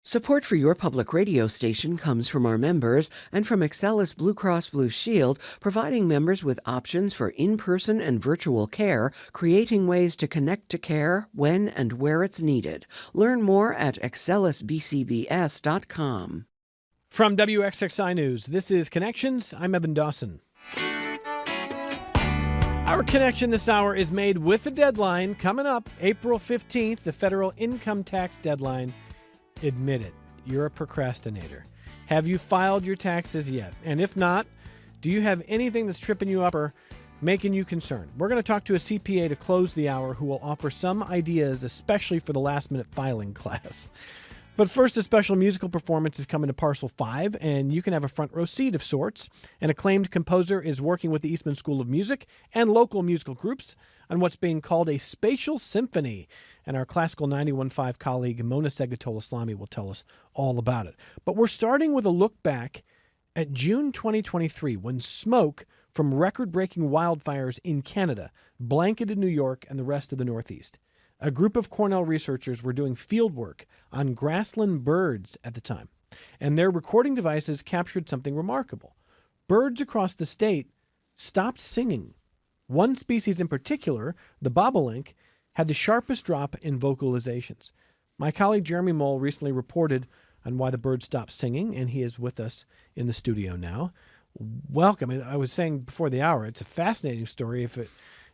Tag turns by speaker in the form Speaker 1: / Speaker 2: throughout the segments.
Speaker 1: Support for your public radio station comes from our members and from Excellus Blue Cross Blue Shield, providing members with options for in-person and virtual care, creating ways to connect to care when and where it's needed. Learn more at excellusbcbs.com.
Speaker 2: From WXXI News, this is Connections. I'm Evan Dawson. Our connection this hour is made with a deadline coming up, April 15th, the federal income tax deadline. Admit it, you're a procrastinator. Have you filed your taxes yet? And if not, do you have anything that's tripping you up or making you concerned? We're going to talk to a CPA to close the hour who will offer some ideas, especially for the last-minute filing class. But first, a special musical performance is coming to Parcel 5, and you can have a front row seat of sorts. An acclaimed composer is working with the Eastman School of Music and local musical groups on what's being called a spatial symphony. And our Classical 91.5 colleague, Seghatoleslami, will tell us all about it. But we're starting with a look back at June 2023, when smoke from record-breaking wildfires in Canada blanketed New York and the rest of the Northeast. A group of Cornell researchers were doing field work on grassland birds at the time, and their recording devices captured something remarkable. Birds across the state stopped singing. One species in particular, the bobolink, had the sharpest drop in vocalizations. My colleague Jeremy Moule recently reported on why the bird stopped singing, and he is with us in the studio now. Welcome. I was saying before the hour, it's a fascinating story.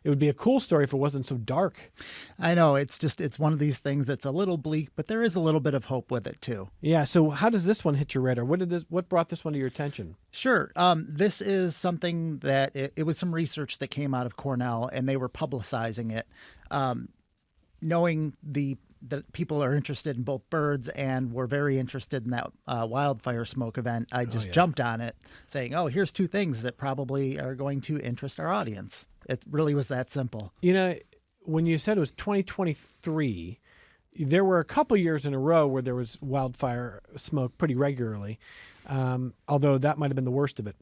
Speaker 2: It would be a cool story if it wasn't so dark.
Speaker 3: I know. It's one of these things that's a little bleak, but there is a little bit of hope with it, too.
Speaker 2: Yeah. So how does this one hit your radar? What brought this one to your attention?
Speaker 3: Sure. This is something that it was some research that came out of Cornell, and they were publicizing it. Knowing that people are interested in both birds and were very interested in that wildfire smoke event, I just jumped on it saying, here's two things that probably are going to interest our audience. It really was that simple.
Speaker 2: You know, when you said it was 2023, there were a couple years in a row where there was wildfire smoke pretty regularly, although that might have been the worst of it.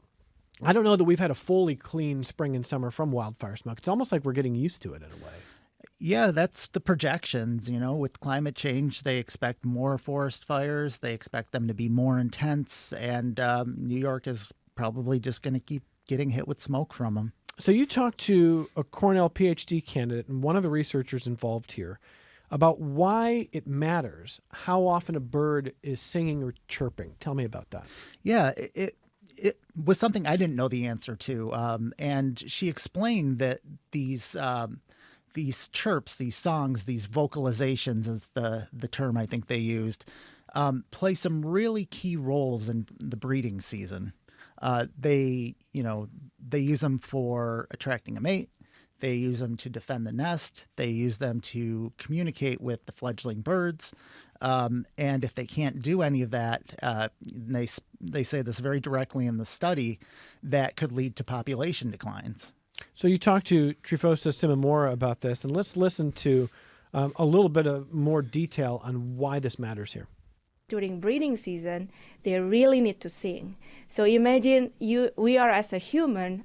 Speaker 2: I don't know that we've had a fully clean spring and summer from wildfire smoke. It's almost like we're getting used to it in a way.
Speaker 3: Yeah, that's the projections. With climate change, they expect more forest fires. They expect them to be more intense. And New York is probably just going to keep getting hit with smoke from them.
Speaker 2: So you talked to a Cornell PhD candidate and one of the researchers involved here about why it matters how often a bird is singing or chirping. Tell me about that.
Speaker 3: Yeah, it was something I didn't know the answer to. And she explained that these chirps, these songs, these vocalizations is the term I think they used, play some really key roles in the breeding season. They use them for attracting a mate. They use them to defend the nest. They use them to communicate with the fledgling birds. And if they can't do any of that, they say this very directly in the study, that could lead to population declines.
Speaker 2: So you talked to Trifosa Simamora about this, and let's listen to a little bit of more detail on why this matters here.
Speaker 4: During breeding season, they really need to sing. So imagine we are as a human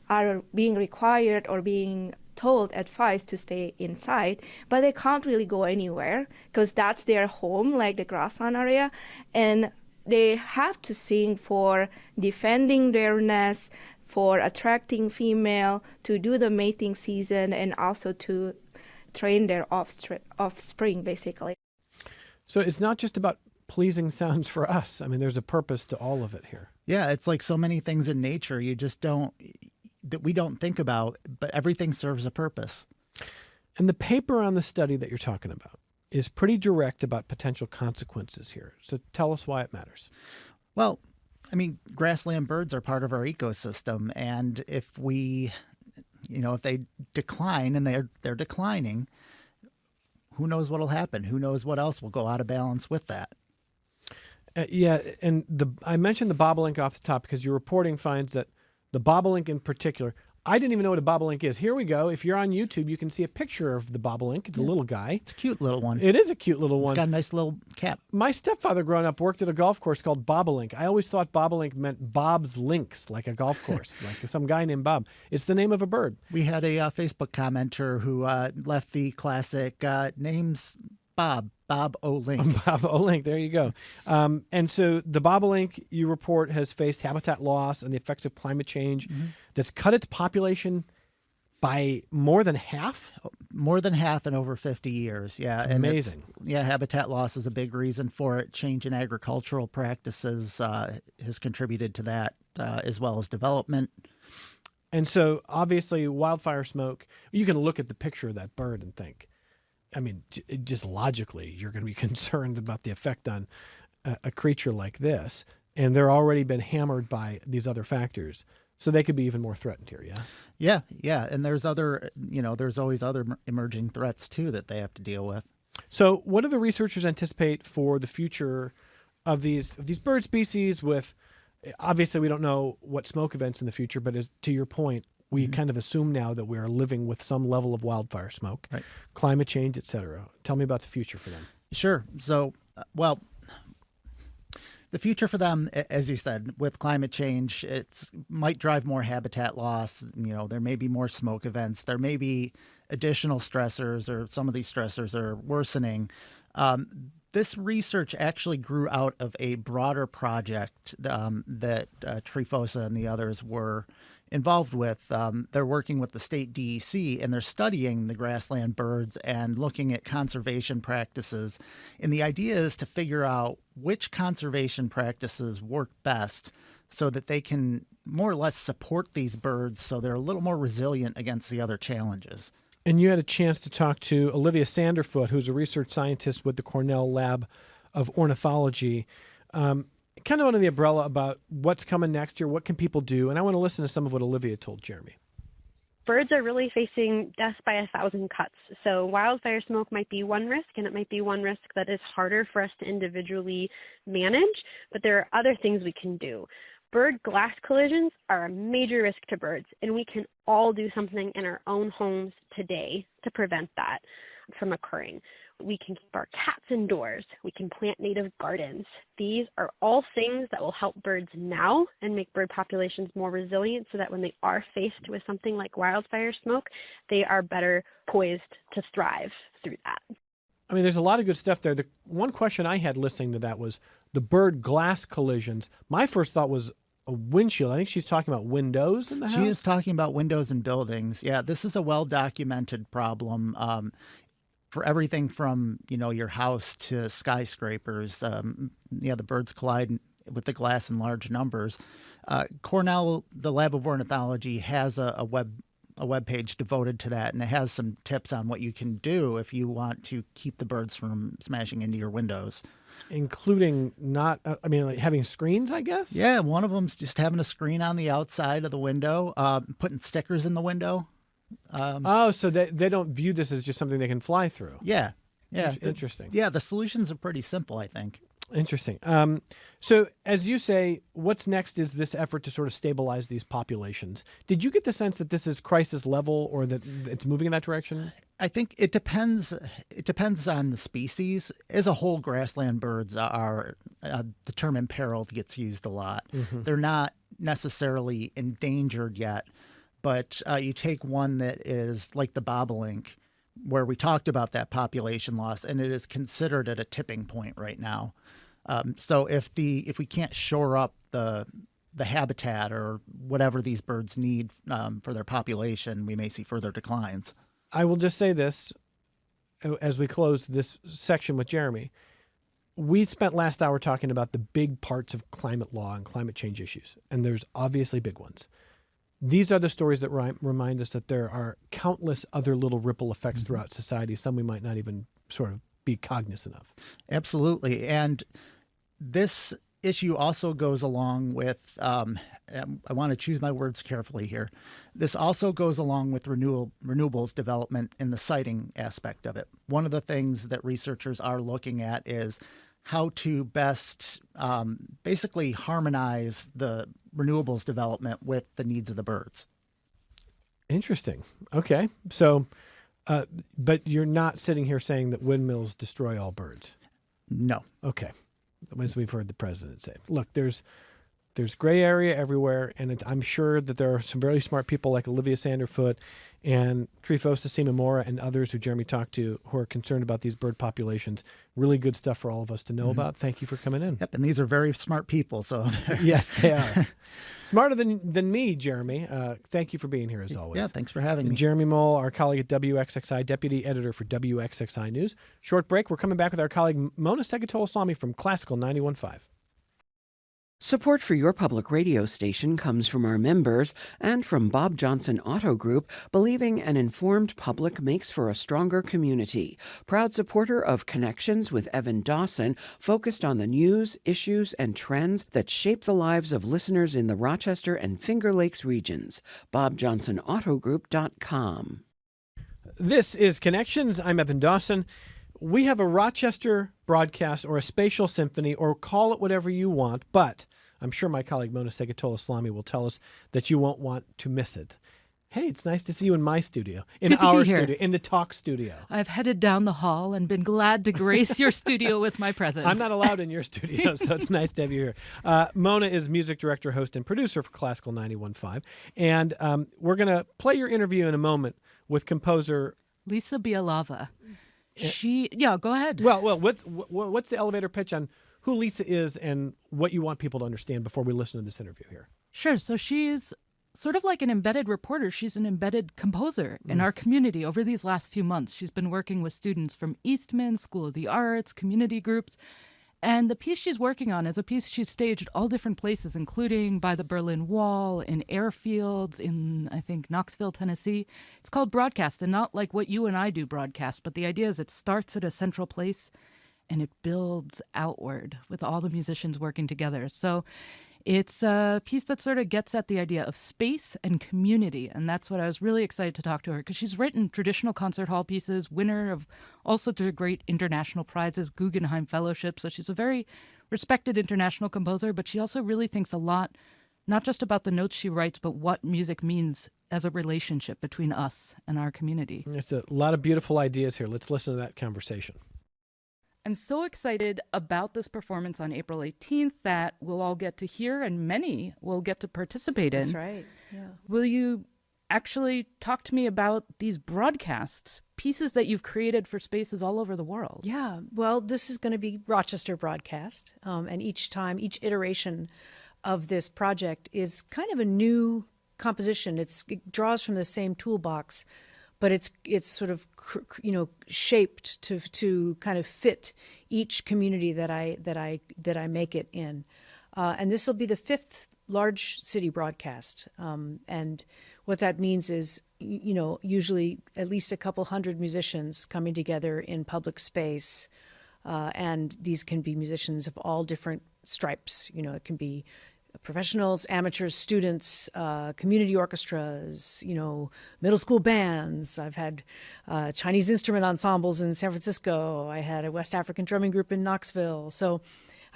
Speaker 4: are being required or being told, advised to stay inside, but they can't really go anywhere because that's their home, like the grassland area, and they have to sing for defending their nest, for attracting female, to do the mating season, and also to train their offspring, basically.
Speaker 2: So it's not just about pleasing sounds for us. I mean, there's a purpose to all of it here.
Speaker 3: Yeah, it's like so many things in nature that we don't think about, but everything serves a purpose.
Speaker 2: And the paper on the study that you're talking about is pretty direct about potential consequences here. So tell us why it matters.
Speaker 3: Well, I mean, grassland birds are part of our ecosystem, and if they decline, and they're declining, who knows what'll happen? Who knows what else will go out of balance with that?
Speaker 2: I mentioned the bobolink off the top because your reporting finds that the bobolink in particular, I didn't even know what a bobolink is. Here we go. If you're on YouTube, you can see a picture of the bobolink. It's a little guy.
Speaker 3: It's a cute little one.
Speaker 2: It is a cute little one.
Speaker 3: It's got a nice little cap.
Speaker 2: My stepfather growing up worked at a golf course called Bobolink. I always thought bobolink meant Bob's Links, like a golf course, like some guy named Bob. It's the name of a bird.
Speaker 3: We had a Facebook commenter who left the classic names Bob O'Link.
Speaker 2: Bob Olink, there you go. And so the bobolink, you report, has faced habitat loss and the effects of climate change that's cut its population by more than half?
Speaker 3: More than half in over 50 years, yeah. And
Speaker 2: amazing.
Speaker 3: Habitat loss is a big reason for it. Change in agricultural practices has contributed to that, as well as development.
Speaker 2: And so, obviously, wildfire smoke, you can look at the picture of that bird and think, I mean, just logically, you're going to be concerned about the effect on a creature like this. And they're already been hammered by these other factors. So they could be even more threatened here, yeah?
Speaker 3: Yeah. And there's there's always other emerging threats, too, that they have to deal with.
Speaker 2: So what do the researchers anticipate for the future of these bird species with, obviously, we don't know what smoke events in the future, but as to your point, we kind of assume now that we are living with some level of wildfire smoke,
Speaker 3: right,
Speaker 2: climate change, et cetera. Tell me about the future for them.
Speaker 3: Sure. So, the future for them, as you said, with climate change, it might drive more habitat loss. There may be more smoke events. There may be additional stressors, or some of these stressors are worsening. This research actually grew out of a broader project that Trifosa and the others were involved with. They're working with the state DEC, and they're studying the grassland birds and looking at conservation practices. And the idea is to figure out which conservation practices work best so that they can more or less support these birds so they're a little more resilient against the other challenges.
Speaker 2: And you had a chance to talk to Olivia Sanderfoot, who's a research scientist with the Cornell Lab of Ornithology, kind of under the umbrella about what's coming next year, what can people do? And I want to listen to some of what Olivia told Jeremy.
Speaker 5: Birds are really facing death by 1,000 cuts. So wildfire smoke might be one risk, and it might be one risk that is harder for us to individually manage, but there are other things we can do. Bird glass collisions are a major risk to birds, and we can all do something in our own homes today to prevent that from occurring. We can keep our cats indoors. We can plant native gardens. These are all things that will help birds now and make bird populations more resilient so that when they are faced with something like wildfire smoke, they are better poised to thrive through that.
Speaker 2: I mean, there's a lot of good stuff there. The one question I had listening to that was the bird glass collisions. My first thought was a windshield. I think she's talking about windows in the house.
Speaker 3: She is talking about windows and buildings. Yeah, this is a well-documented problem for everything from, your house to skyscrapers. The birds collide with the glass in large numbers. Cornell, the Lab of Ornithology, has a web page devoted to that, and it has some tips on what you can do if you want to keep the birds from smashing into your windows.
Speaker 2: Including like having screens, I guess?
Speaker 3: Yeah, one of them's just having a screen on the outside of the window, putting stickers in the window.
Speaker 2: So they don't view this as just something they can fly through.
Speaker 3: Yeah.
Speaker 2: Interesting.
Speaker 3: The solutions are pretty simple, I think.
Speaker 2: Interesting. So as you say, what's next is this effort to sort of stabilize these populations. Did you get the sense that this is crisis level or that it's moving in that direction?
Speaker 3: I think it depends. It depends on the species. As a whole, grassland birds are, the term imperiled gets used a lot. Mm-hmm. They're not necessarily endangered yet, but you take one that is like the bobolink, where we talked about that population loss, and it is considered at a tipping point right now. So if we can't shore up the habitat or whatever these birds need for their population, we may see further declines.
Speaker 2: I will just say this as we close this section with Jeremy. We spent last hour talking about the big parts of climate law and climate change issues, and there's obviously big ones. These are the stories that remind us that there are countless other little ripple effects throughout society, some we might not even sort of be cognizant of.
Speaker 3: Absolutely. And this issue also goes along with, I want to choose my words carefully here. This also goes along with renewables development in the siting aspect of it. One of the things that researchers are looking at is how to best basically harmonize the renewables development with the needs of the birds. Interesting.
Speaker 2: Okay. So, but you're not sitting here saying that windmills destroy all birds?
Speaker 3: No.
Speaker 2: Okay. As we've heard the president say, look, there's there's gray area everywhere, and I'm sure that there are some very smart people like Olivia Sanderfoot and Trifosa Simamora and others who Jeremy talked to who are concerned about these bird populations. Really good stuff for all of us to know about. Thank you for coming in.
Speaker 3: Yep, and these are very smart people. So
Speaker 2: yes, they are. Smarter than me, Jeremy. Thank you for being here as always.
Speaker 3: Yeah, thanks for having me.
Speaker 2: Jeremy Moule, our colleague at WXXI, deputy editor for WXXI News. Short break. We're coming back with our colleague Mona Seghatoleslami from Classical 91.5.
Speaker 1: Support for your public radio station comes from our members and from Bob Johnson Auto Group, believing an informed public makes for a stronger community. Proud supporter of Connections with Evan Dawson, focused on the news, issues, and trends that shape the lives of listeners in the Rochester and Finger Lakes regions. BobJohnsonAutoGroup.com.
Speaker 2: This is Connections. I'm Evan Dawson. We have a Rochester broadcast or a spatial symphony, or call it whatever you want, but I'm sure my colleague Mona Seghatoleslami will tell us that you won't want to miss it. Hey, it's nice to see you in my studio, in our studio, in the talk studio.
Speaker 6: I've headed down the hall and been glad to grace your studio with my presence.
Speaker 2: I'm not allowed in your studio, so it's nice to have you here. Mona is music director, host, and producer for Classical 91.5, and we're going to play your interview in a moment with composer
Speaker 6: Lisa Bielawa. Go ahead.
Speaker 2: Well, what's the elevator pitch on who Lisa is and what you want people to understand before we listen to this interview here?
Speaker 6: Sure. So she's sort of like an embedded reporter. She's an embedded composer in our community. Over these last few months, she's been working with students from Eastman School of the Arts, community groups. And the piece she's working on is a piece she's staged all different places, including by the Berlin Wall, in airfields, in, I think, Knoxville, Tennessee. It's called Broadcast, and not like what you and I do broadcast, but the idea is it starts at a central place and it builds outward with all the musicians working together. So it's a piece that sort of gets at the idea of space and community, and that's what I was really excited to talk to her, because she's written traditional concert hall pieces, winner of all sorts of great international prizes, Guggenheim Fellowship, so she's a very respected international composer, but she also really thinks a lot, not just about the notes she writes, but what music means as a relationship between us and our community.
Speaker 2: There's a lot of beautiful ideas here. Let's listen to that conversation.
Speaker 6: I'm so excited about this performance on April 18th that we'll all get to hear and many will get to participate in.
Speaker 7: That's right. Yeah.
Speaker 6: Will you actually talk to me about these broadcasts, pieces that you've created for spaces all over the world?
Speaker 7: Yeah. Well, this is going to be Rochester Broadcast. And each iteration of this project is kind of a new composition. It draws from the same toolbox, but it's sort of shaped to kind of fit each community that I make it in, and this will be the 5th large city broadcast. And what that means is usually at least a couple hundred musicians coming together in public space, and these can be musicians of all different stripes. It can be professionals, amateurs, students, community orchestras, middle school bands. I've had Chinese instrument ensembles in San Francisco. I had a West African drumming group in Knoxville. So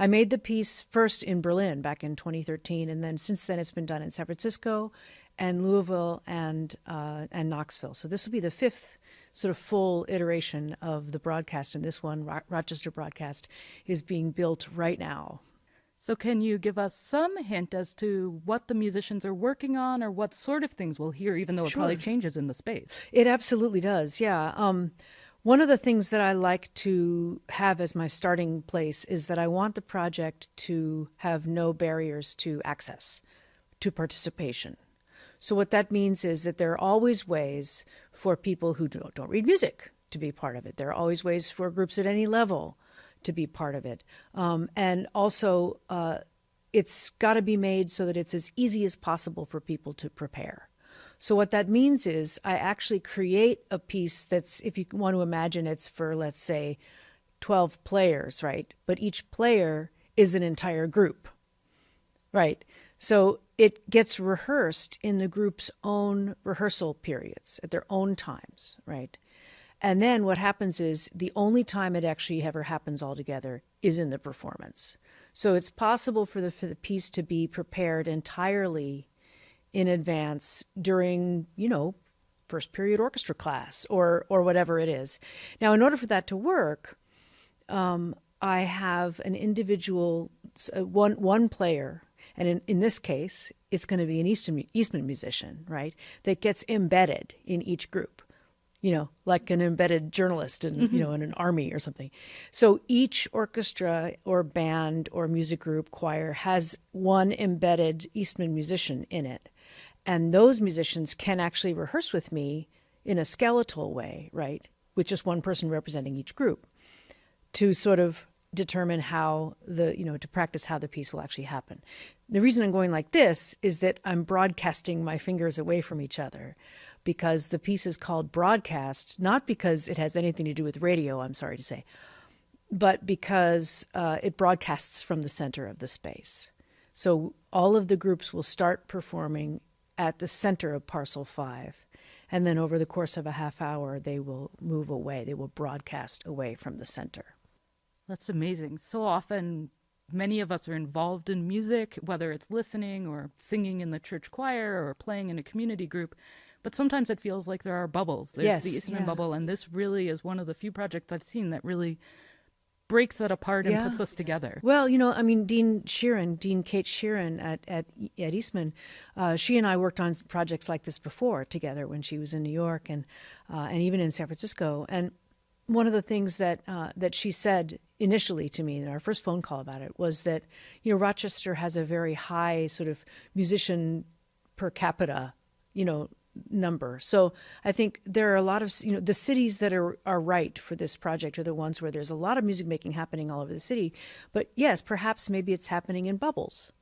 Speaker 7: I made the piece first in Berlin back in 2013, and then since then it's been done in San Francisco and Louisville and Knoxville. So this will be the 5th sort of full iteration of the broadcast, and this one, Rochester Broadcast, is being built right now.
Speaker 6: So can you give us some hint as to what the musicians are working on, or what sort of things we'll hear, even though it probably changes in the space?
Speaker 7: It absolutely does, yeah. One of the things that I like to have as my starting place is that I want the project to have no barriers to access, to participation. So what that means is that there are always ways for people who don't read music to be part of it. There are always ways for groups at any level to be part of it. And also, it's got to be made so that it's as easy as possible for people to prepare. So what that means is I actually create a piece that's, if you want to imagine, it's for, let's say, 12 players, right? But each player is an entire group, right? So it gets rehearsed in the group's own rehearsal periods at their own times, right? And then what happens is the only time it actually ever happens all together is in the performance. So it's possible for the piece to be prepared entirely in advance during, first period orchestra class or whatever it is. Now, in order for that to work, I have an individual, one player And in this case, it's going to be an Eastman musician, right, that gets embedded in each group, like an embedded journalist in, in an army or something. So each orchestra or band or music group choir has one embedded Eastman musician in it. And those musicians can actually rehearse with me in a skeletal way, right, with just one person representing each group, to sort of determine how to practice how the piece will actually happen. The reason I'm going like this is that I'm broadcasting my fingers away from each other, because the piece is called Broadcast, not because it has anything to do with radio, I'm sorry to say, but because it broadcasts from the center of the space. So all of the groups will start performing at the center of Parcel 5, and then over the course of a half hour, they will move away. They will broadcast away from the center.
Speaker 6: That's amazing. So often, many of us are involved in music, whether it's listening or singing in the church choir or playing in a community group. But sometimes it feels like there are bubbles. There's the Eastman bubble, and this really is one of the few projects I've seen that really breaks that apart and puts us together.
Speaker 7: Well, Dean Kate Sheeran at Eastman, she and I worked on projects like this before together when she was in New York and even in San Francisco. And one of the things that she said initially to me in our first phone call about it was that, Rochester has a very high sort of musician per capita, number. So I think there are a lot of, the cities that are right for this project are the ones where there's a lot of music making happening all over the city. But yes, perhaps maybe it's happening in bubbles.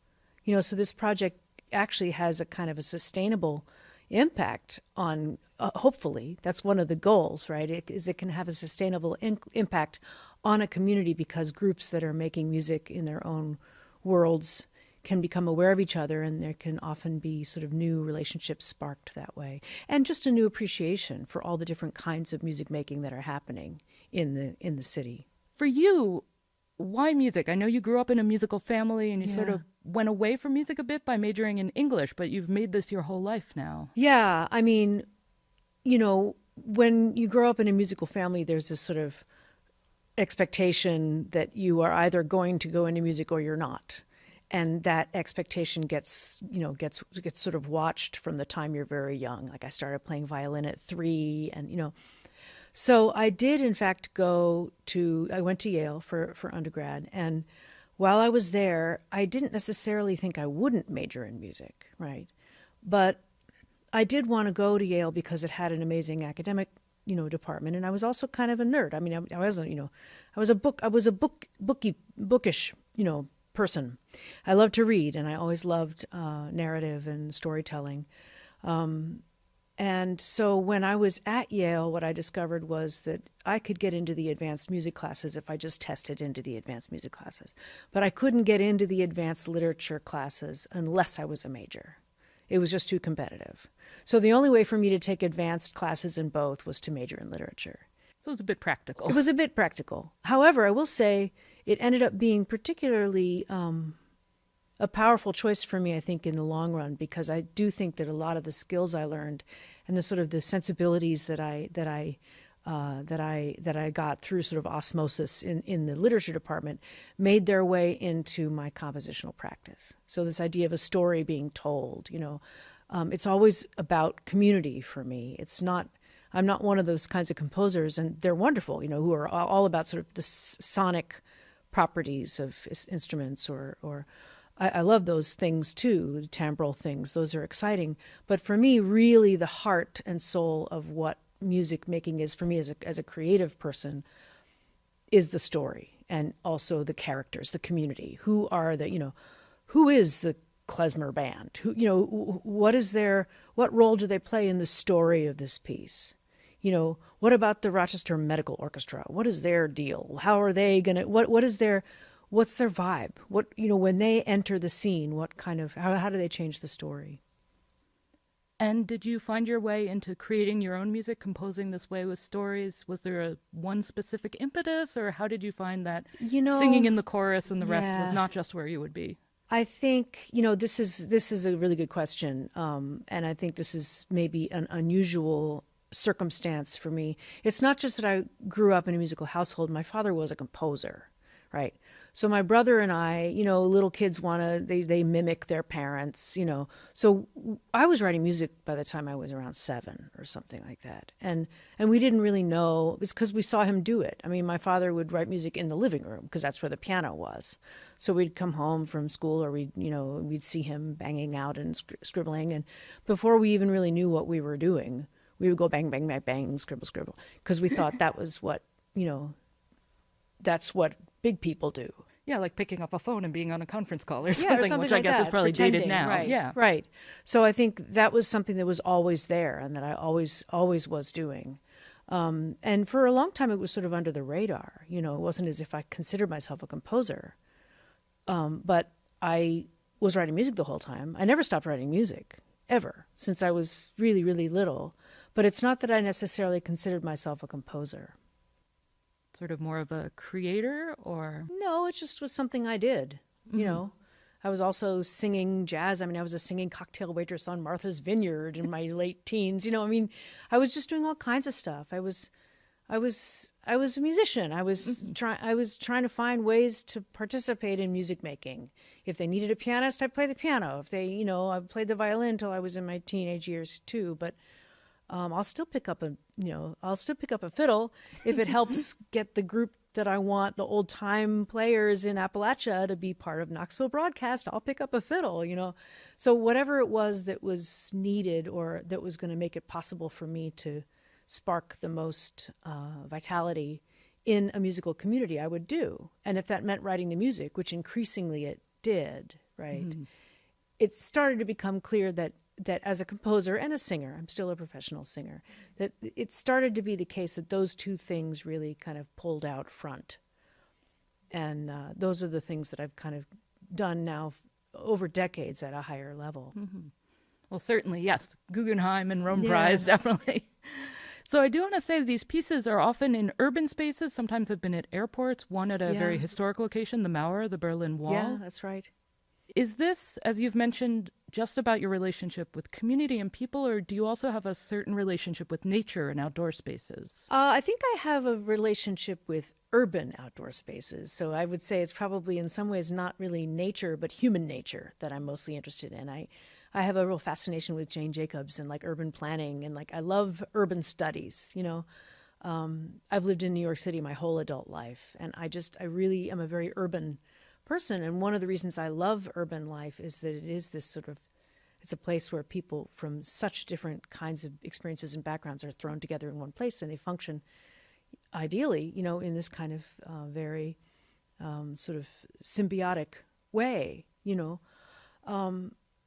Speaker 7: So this project actually has a kind of a sustainable impact on, hopefully, that's one of the goals, right? It can have a sustainable impact on a community because groups that are making music in their own worlds can become aware of each other, and there can often be sort of new relationships sparked that way. And just a new appreciation for all the different kinds of music making that are happening in the city.
Speaker 6: For you, why music? I know you grew up in a musical family and you sort of went away from music a bit by majoring in English, but you've made this your whole life now.
Speaker 7: Yeah, I mean, when you grow up in a musical family, there's this sort of expectation that you are either going to go into music or you're not. And that expectation gets sort of watched from the time you're very young. Like I started playing violin at 3 and, So I did, in fact, I went to Yale for undergrad. And while I was there, I didn't necessarily think I wouldn't major in music, right? But I did want to go to Yale because it had an amazing academic, department. And I was also kind of a nerd. I mean, I wasn't, I was a bookish, person. I loved to read, and I always loved narrative and storytelling. And so when I was at Yale, what I discovered was that I could get into the advanced music classes if I just tested into the advanced music classes. But I couldn't get into the advanced literature classes unless I was a major. It was just too competitive. So the only way for me to take advanced classes in both was to major in literature.
Speaker 6: So it was a bit practical.
Speaker 7: It was a bit practical. However, I will say it ended up being particularly a powerful choice for me, I think, in the long run, because I do think that a lot of the skills I learned and the sort of the sensibilities that I got through sort of osmosis in the literature department made their way into my compositional practice. So this idea of a story being told, it's always about community for me. I'm not one of those kinds of composers, and they're wonderful, who are all about sort of the sonic properties of instruments or I love those things too, the timbral things. Those are exciting. But for me, really the heart and soul of what music making is for me as a creative person is the story, and also the characters, the community. Who is the klezmer band? What role do they play in the story of this piece? What about the Rochester Medical Orchestra? What is their deal? How are they gonna? What's their vibe? When they enter the scene, how do they change the story?
Speaker 6: And did you find your way into creating your own music, composing this way with stories? Was there one specific impetus, or how did you find that singing in the chorus and the rest was not just where you would be?
Speaker 7: I think, this is a really good question. And I think this is maybe an unusual circumstance for me. It's not just that I grew up in a musical household. My father was a composer, right? So my brother and I, little kids they mimic their parents, So I was writing music by the time I was around 7 or something like that. And we didn't really know, it's because we saw him do it. I mean, my father would write music in the living room because that's where the piano was. So we'd come home from school or we'd see him banging out and scribbling. And before we even really knew what we were doing, we would go bang, bang, bang, bang, scribble, scribble, because we thought that was what, that's what big people do.
Speaker 6: Yeah, like picking up a phone and being on a conference call or
Speaker 7: something,
Speaker 6: which
Speaker 7: like
Speaker 6: I guess
Speaker 7: that,
Speaker 6: is probably dated
Speaker 7: pretending,
Speaker 6: now.
Speaker 7: Right,
Speaker 6: yeah.
Speaker 7: Right. So I think that was something that was always there and that I always was doing. And for a long time, it was sort of under the radar. It wasn't as if I considered myself a composer. But I was writing music the whole time. I never stopped writing music, ever, since I was really, really little. But it's not that I necessarily considered myself a composer.
Speaker 6: Sort of more of a creator, or?
Speaker 7: No, it just was something I did, I was also singing jazz. I mean, I was a singing cocktail waitress on Martha's Vineyard in my late teens. I was just doing all kinds of stuff. I was a musician. I was trying to find ways to participate in music making. If they needed a pianist, I'd play the piano. If they, I played the violin till I was in my teenage years too. But I'll still pick up a fiddle if it helps get the group that I want, the old time players in Appalachia, to be part of Knoxville Broadcast. I'll pick up a fiddle, So whatever it was that was needed or that was going to make it possible for me to spark the most vitality in a musical community, I would do. And if that meant writing the music, which increasingly it did, right? Mm-hmm. It started to become clear that as a composer and a singer, I'm still a professional singer, that it started to be the case that those two things really kind of pulled out front. And those are the things that I've kind of done now over decades at a higher level.
Speaker 6: Mm-hmm. Well, certainly, yes. Guggenheim and Rome Prize, definitely. So I do want to say these pieces are often in urban spaces, sometimes have been at airports, one at a very historic location, the Mauer, the Berlin Wall.
Speaker 7: Yeah, that's right.
Speaker 6: Is this, as you've mentioned, just about your relationship with community and people, or do you also have a certain relationship with nature and outdoor spaces?
Speaker 7: I think I have a relationship with urban outdoor spaces. So I would say it's probably in some ways not really nature, but human nature that I'm mostly interested in. I have a real fascination with Jane Jacobs and urban planning, and I love urban studies, I've lived in New York City my whole adult life, and I really am a very urban person. And one of the reasons I love urban life is that it is this it's a place where people from such different kinds of experiences and backgrounds are thrown together in one place, and they function ideally, in this kind of very sort of symbiotic way,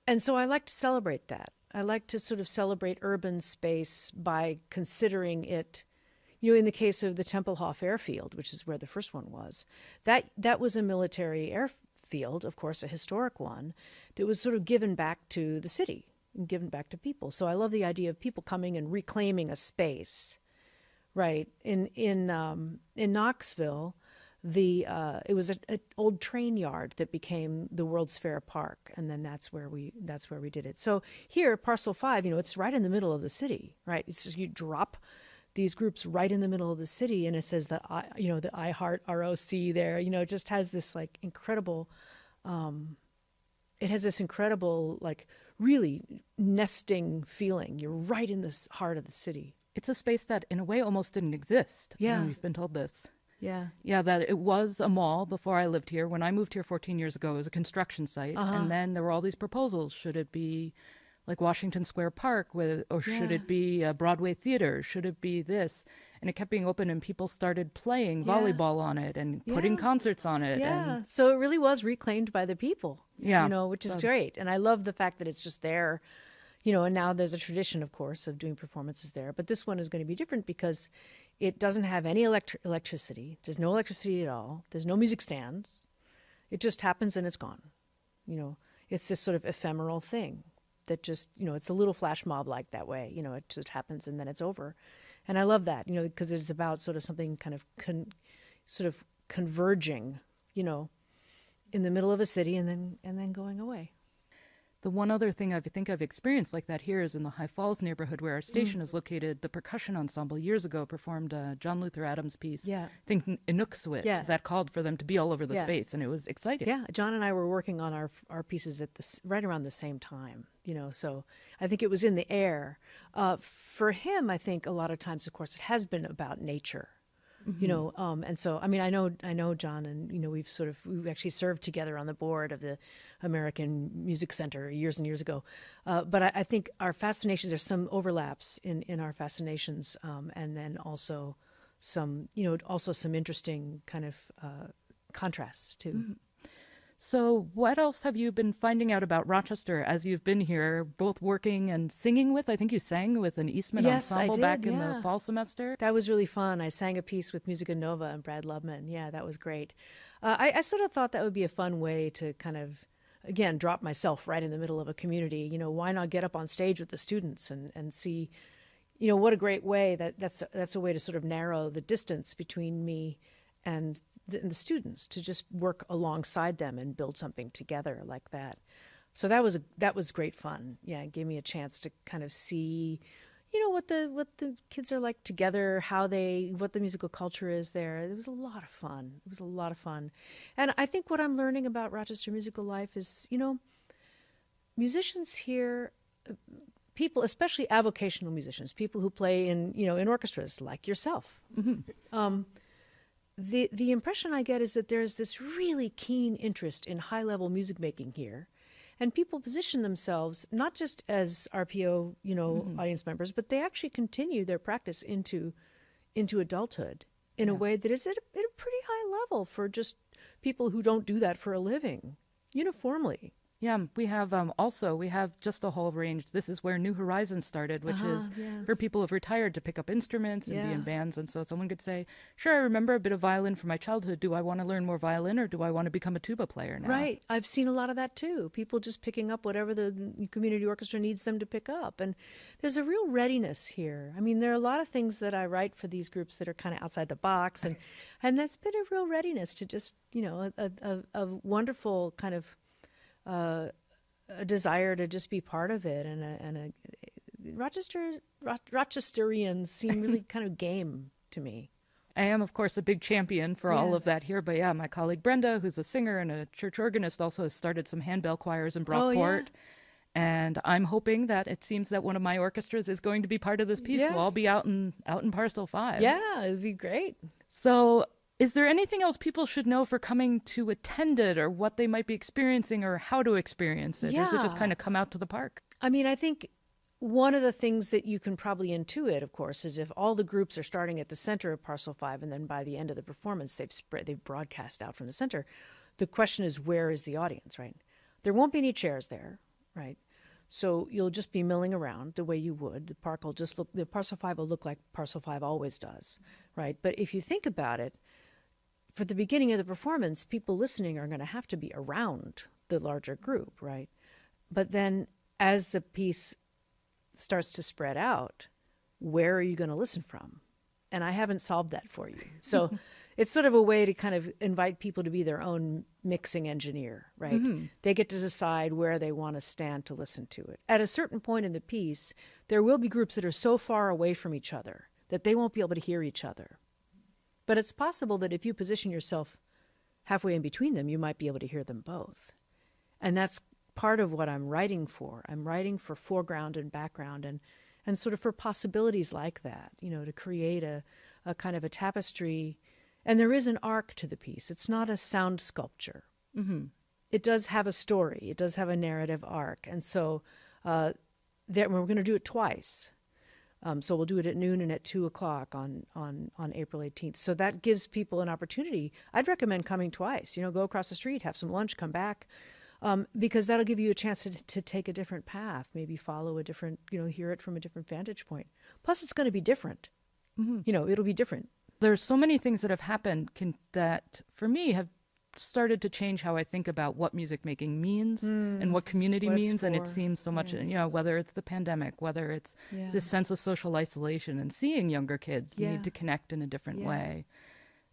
Speaker 7: and so I like to celebrate that. I like to sort of celebrate urban space by considering it, in the case of the Tempelhof airfield, which is where the first one was, that was a military airfield, of course, a historic one, that was sort of given back to the city and given back to people. So I love the idea of people coming and reclaiming a space, right? In Knoxville, it was an old train yard that became the World's Fair Park, and then that's where we did it. So here, Parcel 5, it's right in the middle of the city, right? It's just you drop these groups right in the middle of the city, and it says the I Heart ROC there. It just has this incredible. It has this incredible really nesting feeling. You're right in the heart of the city.
Speaker 6: It's a space that, in a way, almost didn't exist.
Speaker 7: Yeah,
Speaker 6: we've been told this.
Speaker 7: Yeah.
Speaker 6: Yeah, that it was a mall before I lived here. When I moved here 14 years ago, it was a construction site. Uh-huh. And then there were all these proposals. Should it be like Washington Square Park, or should it be a Broadway theater? Should it be this? And it kept being open, and people started playing volleyball on it and putting concerts on it.
Speaker 7: Yeah, so it really was reclaimed by the people, which is great. And I love the fact that it's just there, and now there's a tradition, of course, of doing performances there. But this one is going to be different because it doesn't have any electricity. There's no electricity at all. There's no music stands. It just happens and it's gone. It's this sort of ephemeral thing that just, it's a little flash mob like that way. It just happens and then it's over. And I love that, because it's about sort of something kind of converging, in the middle of a city and then going away.
Speaker 6: The one other thing I think I've experienced like that here is in the High Falls neighborhood where our station is located. The percussion ensemble years ago performed a John Luther Adams piece, I think Inukswit, that called for them to be all over the space, and it was exciting.
Speaker 7: Yeah, John and I were working on our pieces at right around the same time, so I think it was in the air. For him, I think a lot of times, of course, it has been about nature. And so I mean I know John, and we've actually served together on the board of the American Music Center years and years ago, but I think our fascinations, there's some overlaps in our fascinations, and then also some interesting kind of contrasts too.
Speaker 6: So what else have you been finding out about Rochester as you've been here, both working and singing with? I think you sang with an Eastman ensemble back in the fall semester.
Speaker 7: That was really fun. I sang a piece with Musica Nova and Brad Lubman. Yeah, that was great. I sort of thought that would be a fun way to kind of, again, drop myself right in the middle of a community. Why not get up on stage with the students and see, what a great way that's a way to sort of narrow the distance between me and the students, to just work alongside them and build something together like that. So that was great fun. Yeah, it gave me a chance to kind of see, what the kids are like together, what the musical culture is there. It was a lot of fun. And I think what I'm learning about Rochester musical life is, musicians here, people, especially avocational musicians, people who play in orchestras like yourself. The impression I get is that there's this really keen interest in high-level music making here, and people position themselves not just as RPO, audience members, but they actually continue their practice into adulthood in a way that is at a pretty high level for just people who don't do that for a living, uniformly.
Speaker 6: Yeah, we have just a whole range. This is where New Horizons started, which is for people who've retired to pick up instruments and be in bands. And so someone could say, sure, I remember a bit of violin from my childhood. Do I want to learn more violin, or do I want to become a tuba player now?
Speaker 7: Right. I've seen a lot of that too. People just picking up whatever the community orchestra needs them to pick up. And there's a real readiness here. I mean, there are a lot of things that I write for these groups that are kind of outside the box. And that's been a real readiness to just, a wonderful kind of a desire to just be part of it, and Rochesterians seem really kind of game to me.
Speaker 6: I am, of course, a big champion for all of that here, but my colleague Brenda, who's a singer and a church organist, also has started some handbell choirs in Brockport. And I'm hoping that it seems that one of my orchestras is going to be part of this piece, so I'll be out in Parcel 5.
Speaker 7: Yeah, it'd be great.
Speaker 6: So is there anything else people should know for coming to attend it, or what they might be experiencing, or how to experience it? Or does it just kind of come out to the park?
Speaker 7: I mean, I think one of the things that you can probably intuit, of course, is if all the groups are starting at the center of Parcel 5, and then by the end of the performance, they've broadcast out from the center. The question is, where is the audience, right? There won't be any chairs there, right? So you'll just be milling around the way you would. The Parcel 5 will look like Parcel 5 always does, right? But if you think about it, for the beginning of the performance, people listening are going to have to be around the larger group, right? But then as the piece starts to spread out, where are you going to listen from? And I haven't solved that for you. So it's sort of a way to kind of invite people to be their own mixing engineer, right? They get to decide where they want to stand to listen to it. At a certain point in the piece, there will be groups that are so far away from each other that they won't be able to hear each other. But it's possible that if you position yourself halfway in between them, you might be able to hear them both. And that's part of what I'm writing for. I'm writing for foreground and background, and sort of for possibilities like that, to create a kind of a tapestry. And there is an arc to the piece. It's not a sound sculpture. It does have a story. It does have a narrative arc. And so we're going to do it twice. So we'll do it at noon and at 2 o'clock on April 18th. So that gives people an opportunity. I'd recommend coming twice. Go across the street, have some lunch, come back, because that'll give you a chance to take a different path, maybe follow a different, hear it from a different vantage point. Plus, it's going to be different. It'll be different.
Speaker 6: There's so many things that have happened that, for me, have started to change how I think about what music making means and what community means. And it seems so much, whether it's the pandemic, whether it's this sense of social isolation and seeing younger kids need to connect in a different way.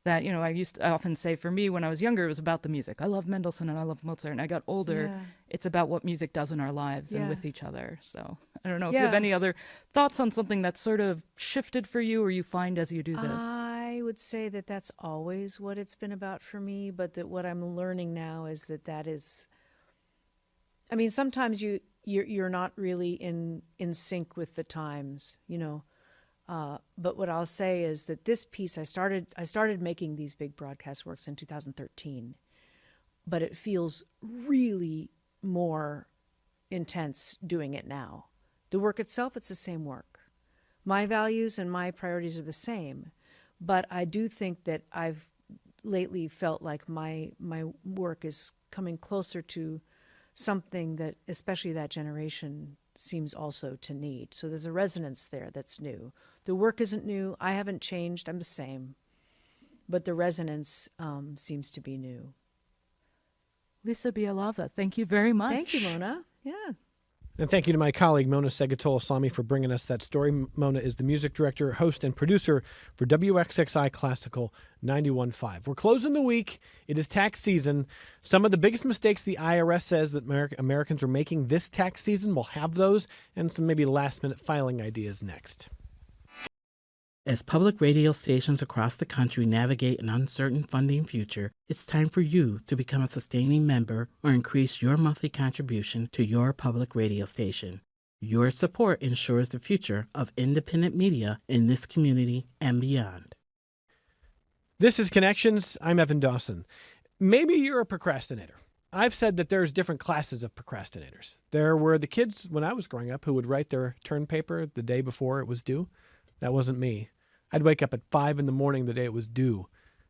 Speaker 6: that, I used to often say for me when I was younger, it was about the music. I love Mendelssohn and I love Mozart. And I got older,
Speaker 7: Yeah.
Speaker 6: it's about what music does in our lives and
Speaker 7: Yeah.
Speaker 6: with each other. So I don't know if you have any other thoughts on something that's sort of shifted for you or you find as you do this.
Speaker 7: I would say that that's always what it's been about for me, but that what I'm learning now is that is, I mean, sometimes you're not really in sync with the times, but what I'll say is that this piece, I started making these big broadcast works in 2013, but it feels really more intense doing it now. The work itself, it's the same work. My values and my priorities are the same, but I do think that I've lately felt like my work is coming closer to something that especially that generation seems also to need. So there's a resonance there that's new. The work isn't new. I haven't changed. I'm the same. But the resonance seems to be new.
Speaker 6: Lisa Bielawa, thank you very much.
Speaker 7: Thank you, Mona. Yeah.
Speaker 2: And thank you to my colleague, Mona Seghatoleslami, for bringing us that story. Mona is the music director, host, and producer for WXXI Classical 91.5. We're closing the week. It is tax season. Some of the biggest mistakes the IRS says that Americans are making this tax season, we'll have those, and some maybe last-minute filing ideas next.
Speaker 8: As public radio stations across the country navigate an uncertain funding future, it's time for you to become a sustaining member or increase your monthly contribution to your public radio station. Your support ensures the future of independent media in this community and beyond.
Speaker 2: This is Connections. I'm Evan Dawson. Maybe you're a procrastinator. I've said that there's different classes of procrastinators. There were the kids when I was growing up who would write their term paper the day before it was due. That wasn't me. I'd wake up at 5 in the morning the day it was due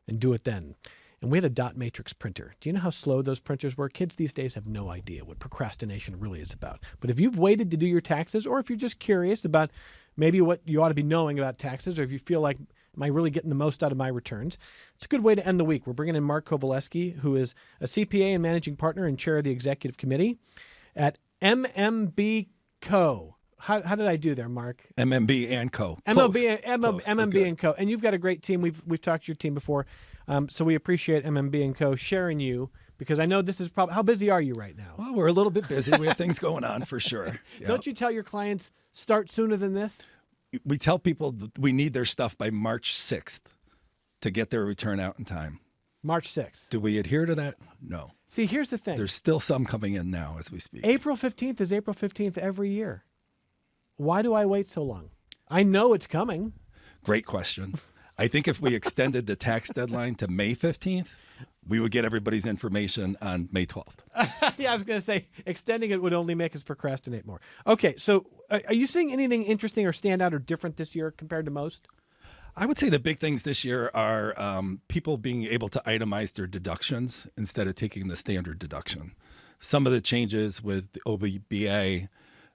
Speaker 2: and do it then. And we had a dot matrix printer. Do you know how slow those printers were? Kids these days have no idea what procrastination really is about. But if you've waited to do your taxes, or if you're just curious about maybe what you ought to be knowing about taxes, or if you feel like, am I really getting the most out of my returns? It's a good way to end the week. We're bringing in Mark Kovaleski, who is a CPA and managing partner and chair of the executive committee at MMB+CO. How did I do there, Mark?
Speaker 9: MMB+CO.
Speaker 2: MMB+CO. And you've got a great team. We've talked to your team before, so we appreciate MMB+CO sharing you, because I know this is probably, how busy are you right now?
Speaker 9: Well, we're a little bit busy. We have things going on for sure. Yeah.
Speaker 2: Don't you tell your clients start sooner than this?
Speaker 9: We tell people we need their stuff by March 6th to get their return out in time.
Speaker 2: March 6th.
Speaker 9: Do we adhere to that? No.
Speaker 2: See, here's the thing.
Speaker 9: There's still some coming in now as we speak.
Speaker 2: April 15th is April 15th every year. Why do I wait so long? I know it's coming.
Speaker 9: Great question. I think if we extended the tax deadline to May 15th, we would get everybody's information on May 12th.
Speaker 2: Yeah, I was going to say extending it would only make us procrastinate more. Okay, so are you seeing anything interesting or stand out or different this year compared to most?
Speaker 9: I would say the big things this year are people being able to itemize their deductions instead of taking the standard deduction. Some of the changes with the OBBA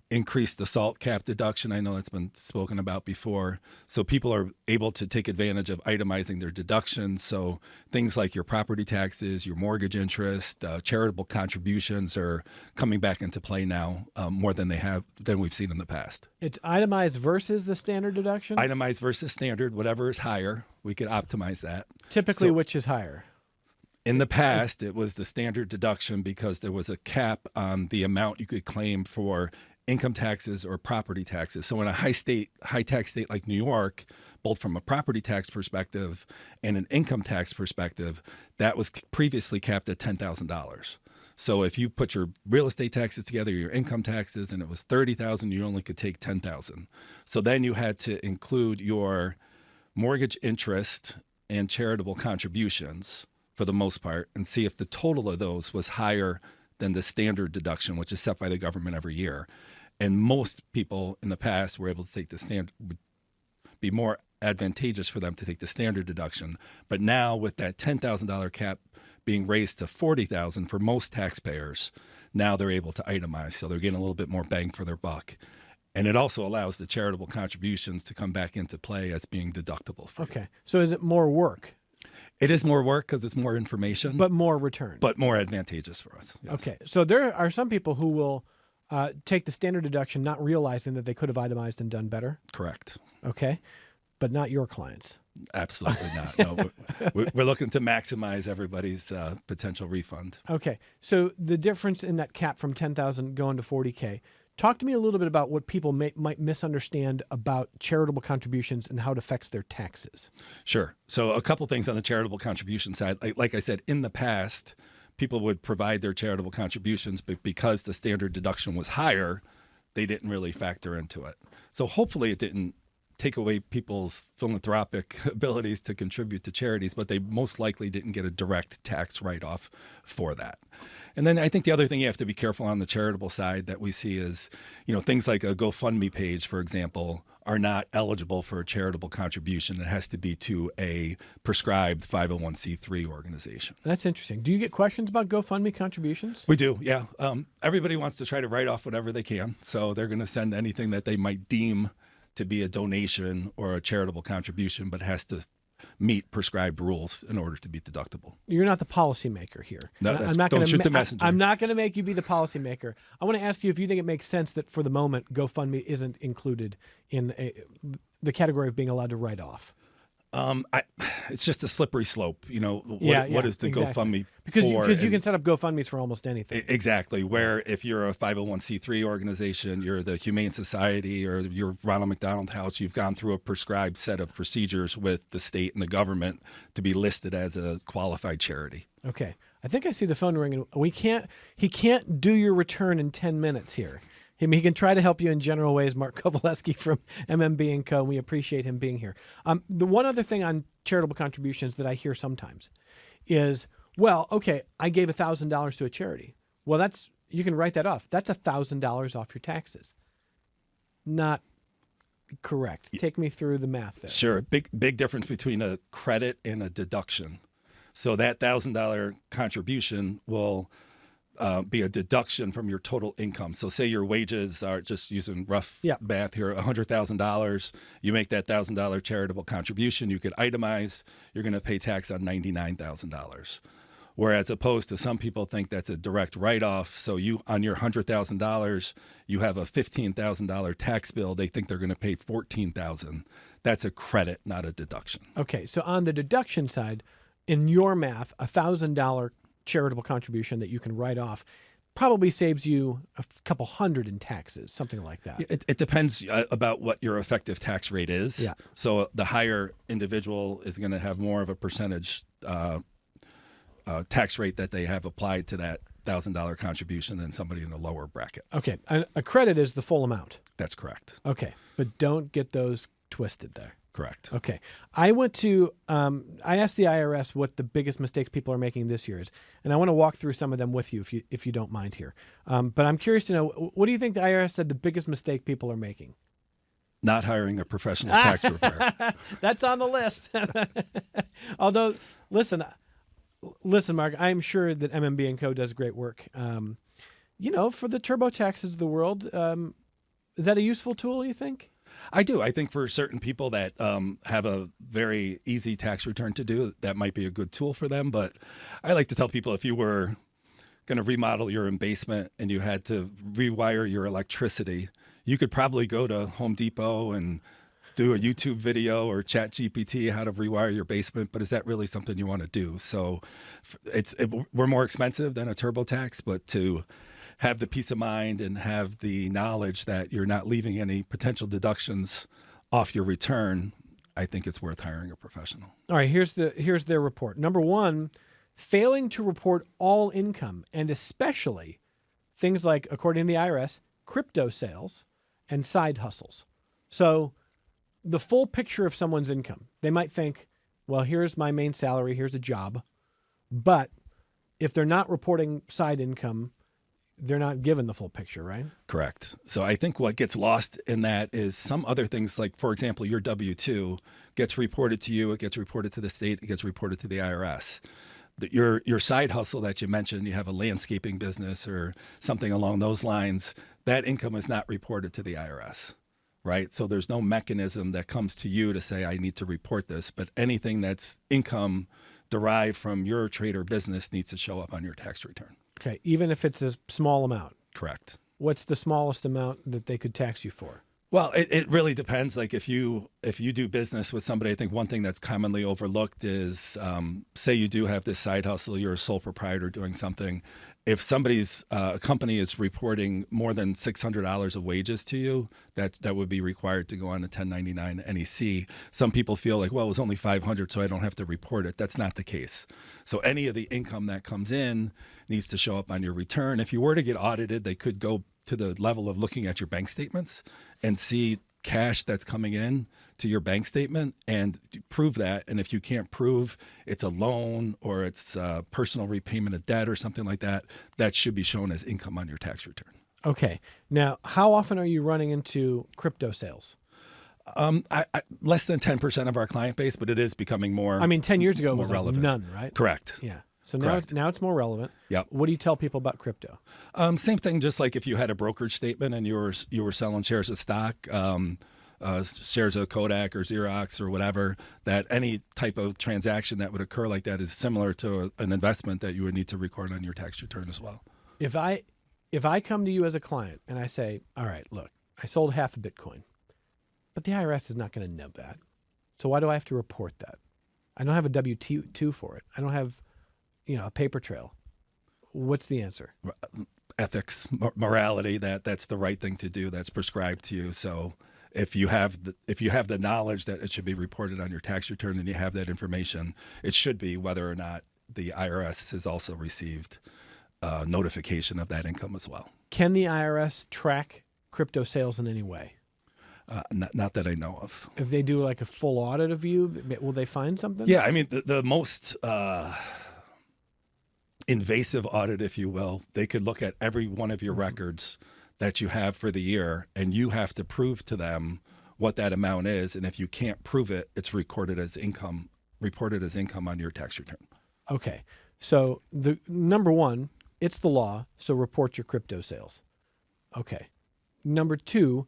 Speaker 9: increased the salt cap deduction. I know that's been spoken about before. So people are able to take advantage of itemizing their deductions. So things like your property taxes, your mortgage interest, charitable contributions are coming back into play now more than we've seen in the past.
Speaker 2: It's itemized versus the standard deduction?
Speaker 9: Itemized versus standard, whatever is higher, we could optimize that.
Speaker 2: Typically,
Speaker 9: So,
Speaker 2: which is higher?
Speaker 9: in the past, it was the standard deduction because there was a cap on the amount you could claim for income taxes or property taxes. So in a high tax state like New York, both from a property tax perspective and an income tax perspective, that was previously capped at $10,000. So if you put your real estate taxes together, your income taxes, and it was $30,000, you only could take $10,000. So then you had to include your mortgage interest and charitable contributions for the most part and see if the total of those was higher than the standard deduction, which is set by the government every year. And most people in the past were able to take the standard, would be more advantageous for them to take the standard deduction. But now with that $10,000 cap being raised to $40,000 for most taxpayers, now they're able to itemize. So they're getting a little bit more bang for their buck. And it also allows the charitable contributions to come back into play as being deductible for you.
Speaker 2: Okay. So is it more work?
Speaker 9: It is more work because it's more information.
Speaker 2: But more return.
Speaker 9: But more advantageous for us. Yes.
Speaker 2: Okay. So there are some people who will take the standard deduction not realizing that they could have itemized and done better.
Speaker 9: Correct.
Speaker 2: Okay. But not your clients.
Speaker 9: Absolutely not. No, we're looking to maximize everybody's potential refund.
Speaker 2: Okay. So the difference in that cap from 10,000 going to 40K, talk to me a little bit about what people might misunderstand about charitable contributions and how it affects their taxes.
Speaker 9: Sure. So a couple things on the charitable contribution side. Like I said, in the past, people would provide their charitable contributions, but because the standard deduction was higher, they didn't really factor into it. So hopefully it didn't take away people's philanthropic abilities to contribute to charities, but they most likely didn't get a direct tax write-off for that. And then I think the other thing you have to be careful on the charitable side that we see is, things like a GoFundMe page, for example, are not eligible for a charitable contribution. It has to be to a prescribed 501c3 organization.
Speaker 2: That's interesting. Do you get questions about GoFundMe contributions?
Speaker 9: We do, yeah. Everybody wants to try to write off whatever they can, so they're going to send anything that they might deem to be a donation or a charitable contribution, but has to meet prescribed rules in order to be deductible.
Speaker 2: You're not the policymaker here.
Speaker 9: No, don't shoot the messenger.
Speaker 2: I'm not going to make you be the policymaker. I want to ask you if you think it makes sense that for the moment GoFundMe isn't included in the category of being allowed to write off.
Speaker 9: It's just a slippery slope. What is the
Speaker 2: exactly.
Speaker 9: GoFundMe
Speaker 2: because
Speaker 9: for?
Speaker 2: You can set up GoFundMes for almost anything.
Speaker 9: Exactly. Where if you're a 501c3 organization, you're the Humane Society or you're Ronald McDonald House, you've gone through a prescribed set of procedures with the state and the government to be listed as a qualified charity.
Speaker 2: Okay. I think I see the phone ringing. He can't do your return in 10 minutes here. He can try to help you in general ways. Mark Kovaleski from MMB+CO. We appreciate him being here. The one other thing on charitable contributions that I hear sometimes is, well, okay, I gave $1,000 to a charity. Well, you can write that off. That's $1,000 off your taxes. Not correct. Take me through the math there.
Speaker 9: Sure. Big difference between a credit and a deduction. So that $1,000 contribution will be a deduction from your total income. So say your wages are, just using rough math here, $100,000. You make that $1,000 charitable contribution. You could itemize. You're going to pay tax on $99,000. Whereas opposed to some people think that's a direct write-off. So you, on your $100,000, you have a $15,000 tax bill. They think they're going to pay $14,000. That's a credit, not a deduction.
Speaker 2: Okay. So on the deduction side, in your math, $1,000 charitable contribution that you can write off probably saves you a couple hundred in taxes, something like that.
Speaker 9: It depends about what your effective tax rate is.
Speaker 2: Yeah.
Speaker 9: So the higher individual is going to have more of a percentage tax rate that they have applied to that $1,000 contribution than somebody in the lower bracket.
Speaker 2: Okay. A credit is the full amount.
Speaker 9: That's correct.
Speaker 2: Okay. But don't get those twisted there.
Speaker 9: Correct.
Speaker 2: Okay. I went to, I asked the IRS what the biggest mistakes people are making this year is, and I want to walk through some of them with you if you don't mind here. But I'm curious to know, what do you think the IRS said the biggest mistake people are making?
Speaker 9: Not hiring a professional tax preparer.
Speaker 2: That's on the list. Although, listen, Mark, I'm sure that MMB+CO does great work. For the TurboTaxes of the world, is that a useful tool, you think?
Speaker 9: I do. I think for certain people that have a very easy tax return to do, that might be a good tool for them. But I like to tell people, if you were going to remodel your basement and you had to rewire your electricity, you could probably go to Home Depot and do a YouTube video or chat GPT how to rewire your basement. But is that really something you want to do? So we're more expensive than a TurboTax, but to have the peace of mind and have the knowledge that you're not leaving any potential deductions off your return, I think it's worth hiring a professional.
Speaker 2: All right, here's their report. Number one, failing to report all income, and especially things like, according to the IRS, crypto sales and side hustles. So the full picture of someone's income. They might think, well, here's my main salary, here's a job. But if they're not reporting side income, they're not given the full picture, right?
Speaker 9: Correct. So I think what gets lost in that is some other things, like, for example, your W-2 gets reported to you, it gets reported to the state, it gets reported to the IRS. Your side hustle that you mentioned, you have a landscaping business or something along those lines, that income is not reported to the IRS, right? So there's no mechanism that comes to you to say, I need to report this, but anything that's income derived from your trade or business needs to show up on your tax return.
Speaker 2: Okay, even if it's a small amount.
Speaker 9: Correct.
Speaker 2: What's the smallest amount that they could tax you for?
Speaker 9: Well, it really depends. Like if you do business with somebody, I think one thing that's commonly overlooked is, say you do have this side hustle, you're a sole proprietor doing something. If somebody's company is reporting more than $600 of wages to you, that would be required to go on a 1099 NEC. Some people feel like, well, it was only 500, so I don't have to report it. That's not the case. So any of the income that comes in needs to show up on your return. If you were to get audited, they could go to the level of looking at your bank statements and see cash that's coming in to your bank statement and prove that. And if you can't prove it's a loan or it's personal repayment of debt or something like that, that should be shown as income on your tax return.
Speaker 2: Okay. Now, how often are you running into crypto sales?
Speaker 9: Less than 10% of our client base, but it is becoming more.
Speaker 2: I mean, 10 years ago it was like
Speaker 9: relevant.
Speaker 2: none, right?
Speaker 9: Correct.
Speaker 2: Yeah. So now it's more relevant.
Speaker 9: Yep.
Speaker 2: What do you tell people about crypto?
Speaker 9: Same thing, just like if you had a brokerage statement and you were selling shares of stock, shares of Kodak or Xerox or whatever, that any type of transaction that would occur like that is similar to an investment that you would need to record on your tax return as well.
Speaker 2: If I come to you as a client and I say, all right, look, I sold half a Bitcoin, but the IRS is not going to know that. So why do I have to report that? I don't have a W-2 for it. I don't have a paper trail. What's the answer?
Speaker 9: Ethics, morality, that's the right thing to do. That's prescribed to you. So if you have the knowledge that it should be reported on your tax return and you have that information, it should be, whether or not the IRS has also received notification of that income as well.
Speaker 2: Can the IRS track crypto sales in any way?
Speaker 9: Not that I know of.
Speaker 2: If they do like a full audit of you, will they find something?
Speaker 9: Yeah, I mean, the most invasive audit, if you will, they could look at every one of your records that you have for the year, and you have to prove to them what that amount is. And if you can't prove it, it's reported as income on your tax return.
Speaker 2: Okay. So the number one, it's the law, so report your crypto sales. Okay. Number two,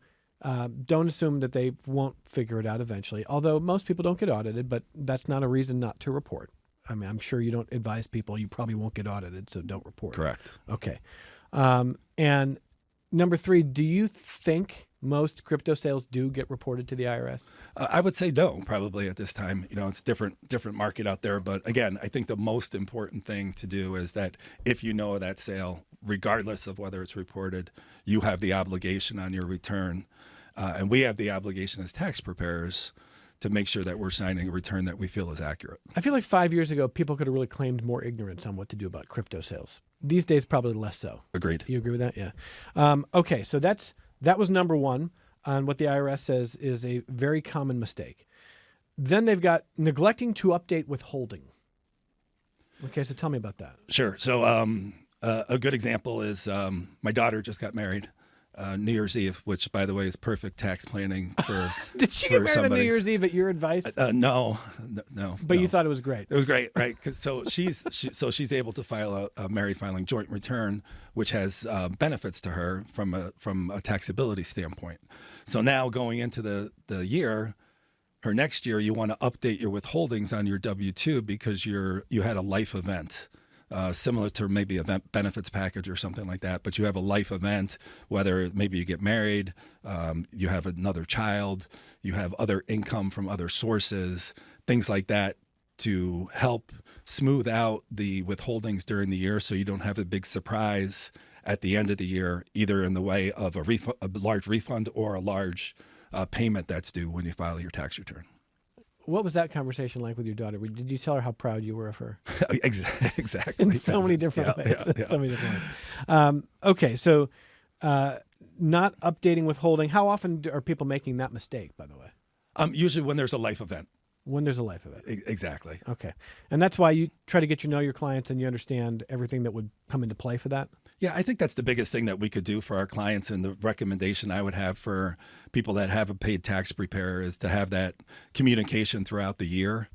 Speaker 2: don't assume that they won't figure it out eventually, although most people don't get audited, but that's not a reason not to report. I mean, I'm sure you don't advise people, you probably won't get audited, so don't report.
Speaker 9: Correct.
Speaker 2: Okay. And number three, do you think most crypto sales do get reported to the IRS?
Speaker 9: I would say no, probably at this time. It's a different market out there. But again, I think the most important thing to do is that if you know of that sale, regardless of whether it's reported, you have the obligation on your return. And we have the obligation as tax preparers to make sure that we're signing a return that we feel is accurate.
Speaker 2: I feel like 5 years ago, people could have really claimed more ignorance on what to do about crypto sales. These days, probably less so.
Speaker 9: Agreed.
Speaker 2: You agree with that? Yeah. Okay, so that was number one on what the IRS says is a very common mistake. Then they've got neglecting to update withholding. Okay, so tell me about that.
Speaker 9: Sure. So a good example is my daughter just got married. New Year's Eve, which, by the way, is perfect tax planning for.
Speaker 2: Did she get married on New Year's Eve at your advice?
Speaker 9: No.
Speaker 2: But you thought it was great.
Speaker 9: It was great, right? So she's able to file a married filing joint return, which has benefits to her from a taxability standpoint. So now going into the year, her next year, you want to update your withholdings on your W-2 because you had a life event. Similar to maybe a benefits package or something like that, but you have a life event, whether maybe you get married, you have another child, you have other income from other sources, things like that, to help smooth out the withholdings during the year so you don't have a big surprise at the end of the year, either in the way of a large refund or a large payment that's due when you file your tax return.
Speaker 2: What was that conversation like with your daughter? Did you tell her how proud you were of her?
Speaker 9: Exactly.
Speaker 2: In so many different ways.
Speaker 9: Yeah.
Speaker 2: So many different ways. Okay, so not updating withholding. How often are people making that mistake, by the way?
Speaker 9: Usually when there's a life event.
Speaker 2: When there's a life event.
Speaker 9: Exactly.
Speaker 2: Okay. And that's why you try to get to know your clients and you understand everything that would come into play for that?
Speaker 9: Yeah, I think that's the biggest thing that we could do for our clients, and the recommendation I would have for people that have a paid tax preparer is to have that communication throughout the year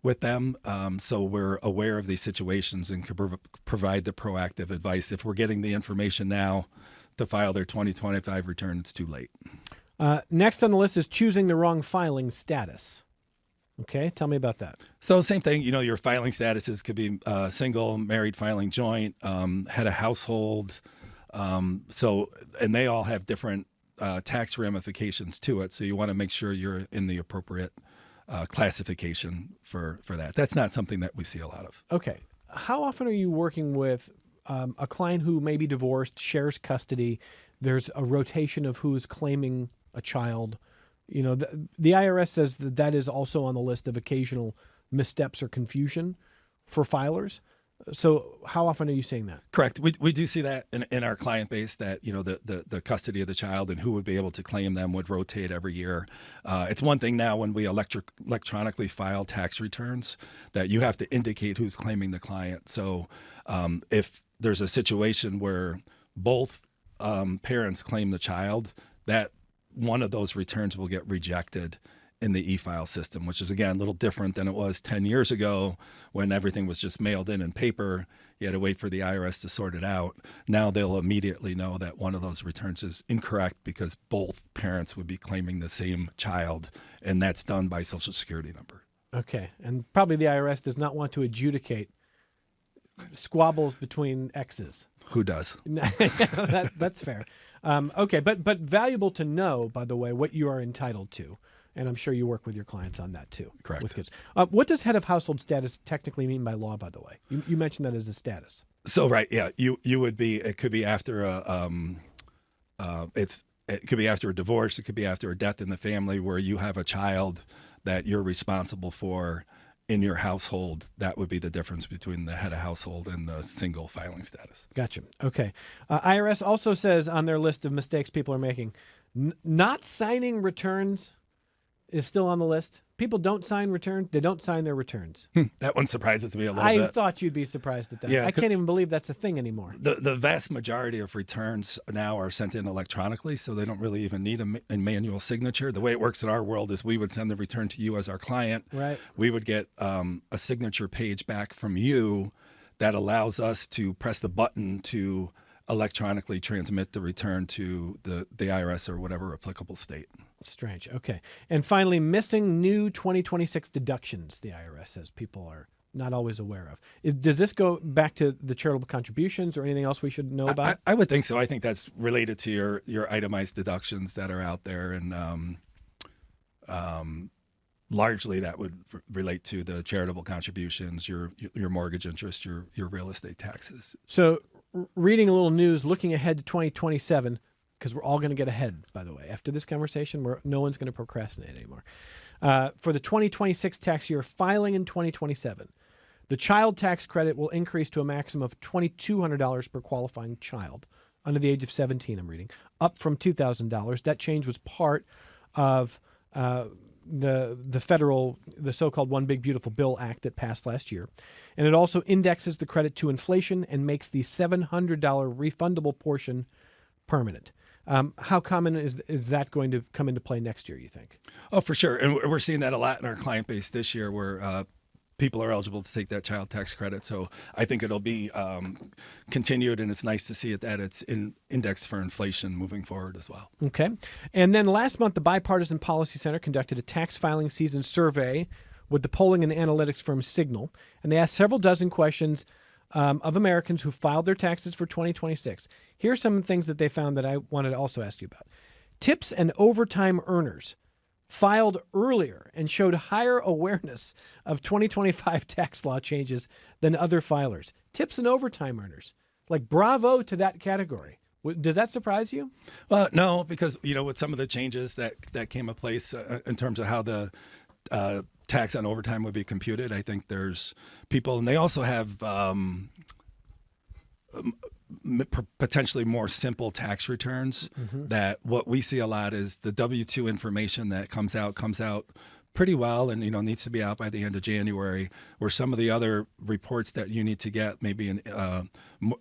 Speaker 9: with them, so we're aware of these situations and can provide the proactive advice. If we're getting the information now to file their 2025 return, it's too late.
Speaker 2: Next on the list is choosing the wrong filing status. Okay, tell me about that.
Speaker 9: So same thing, your filing statuses could be single, married, filing joint, head of household. And they all have different tax ramifications to it. So you want to make sure you're in the appropriate classification for that. That's not something that we see a lot of.
Speaker 2: Okay. How often are you working with a client who may be divorced, shares custody? There's a rotation of who's claiming a child. You know, the IRS says that is also on the list of occasional missteps or confusion for filers. So how often are you seeing that?
Speaker 9: Correct. We do see that in our client base, that, you know, the custody of the child and who would be able to claim them would rotate every year. It's one thing now when we electronically file tax returns that you have to indicate who's claiming the client. So if there's a situation where both parents claim the child, that one of those returns will get rejected in the e-file system, which is, again, a little different than it was 10 years ago when everything was just mailed in paper. You had to wait for the IRS to sort it out. Now they'll immediately know that one of those returns is incorrect because both parents would be claiming the same child, and that's done by Social Security number.
Speaker 2: Okay. And probably the IRS does not want to adjudicate squabbles between exes.
Speaker 9: Who does?
Speaker 2: That's fair. Okay, but valuable to know, by the way, what you are entitled to. And I'm sure you work with your clients on that too.
Speaker 9: Correct.
Speaker 2: With kids. What does head of household status technically mean by law, by the way? You mentioned that as a status.
Speaker 9: So, right, yeah, you would be, it could be after it could be after a divorce, it could be after a death in the family where you have a child that you're responsible for in your household. That would be the difference between the head of household and the single filing status.
Speaker 2: Gotcha. Okay. IRS also says on their list of mistakes people are making, not signing returns is still on the list. People don't sign returns. They don't sign their returns.
Speaker 9: That one surprises me a little bit.
Speaker 2: I thought you'd be surprised at that.
Speaker 9: Yeah,
Speaker 2: I can't even believe that's a thing anymore.
Speaker 9: The vast majority of returns now are sent in electronically, so they don't really even need a manual signature. The way it works in our world is we would send the return to you as our client. Right. We would get a signature page back from you that allows us to press the button to electronically transmit the return to the IRS or whatever applicable state.
Speaker 2: Strange. Okay. And finally, missing new 2026 deductions, the IRS says people are not always aware of. Does this go back to the charitable contributions or anything else we should know about?
Speaker 9: I would think so. I think that's related to your itemized deductions that are out there, and largely that would relate to the charitable contributions, your mortgage interest, your real estate taxes.
Speaker 2: So reading a little news, looking ahead to 2027, because we're all going to get ahead, by the way. After this conversation, no one's going to procrastinate anymore. For the 2026 tax year, filing in 2027, the child tax credit will increase to a maximum of $2,200 per qualifying child under the age of 17, I'm reading, up from $2,000. That change was part of the federal, the so-called One Big Beautiful Bill Act that passed last year. And it also indexes the credit to inflation and makes the $700 refundable portion permanent. How common is that going to come into play next year, you think?
Speaker 9: Oh, for sure. And we're seeing that a lot in our client base this year where people are eligible to take that child tax credit. So I think it'll be continued, and it's nice to see that it's indexed for inflation moving forward as well. Okay.
Speaker 2: And then last month, the Bipartisan Policy Center conducted a tax filing season survey with the polling and analytics firm Signal, and they asked several dozen questions of Americans who filed their taxes for 2026. Here are some things that they found that I wanted to also ask you about. Tips and overtime earners filed earlier and showed higher awareness of 2025 tax law changes than other filers. Tips and overtime earners. Like, bravo to that category. Does that surprise you?
Speaker 9: Well, no, because, with some of the changes that came in place in terms of how the tax on overtime would be computed, I think there's people, and they also have potentially more simple tax returns. Mm-hmm. That what we see a lot is the W-2 information that comes out pretty well, and needs to be out by the end of January, where some of the other reports that you need to get, maybe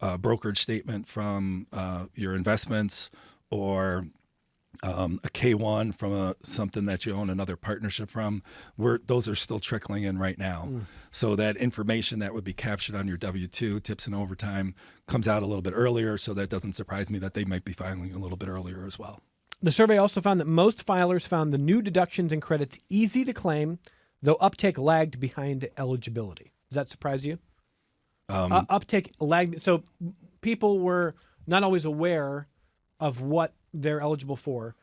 Speaker 9: a brokerage statement from your investments, or a K-1 from something that you own another partnership from, those are still trickling in right now. So that information that would be captured on your W-2, tips and overtime, comes out a little bit earlier, so that doesn't surprise me that they might be filing a little bit earlier as well.
Speaker 2: The survey also found that most filers found the new deductions and credits easy to claim, though uptake lagged behind eligibility. Does that surprise you? Uptake lagged. So people were not always aware of what they're eligible for.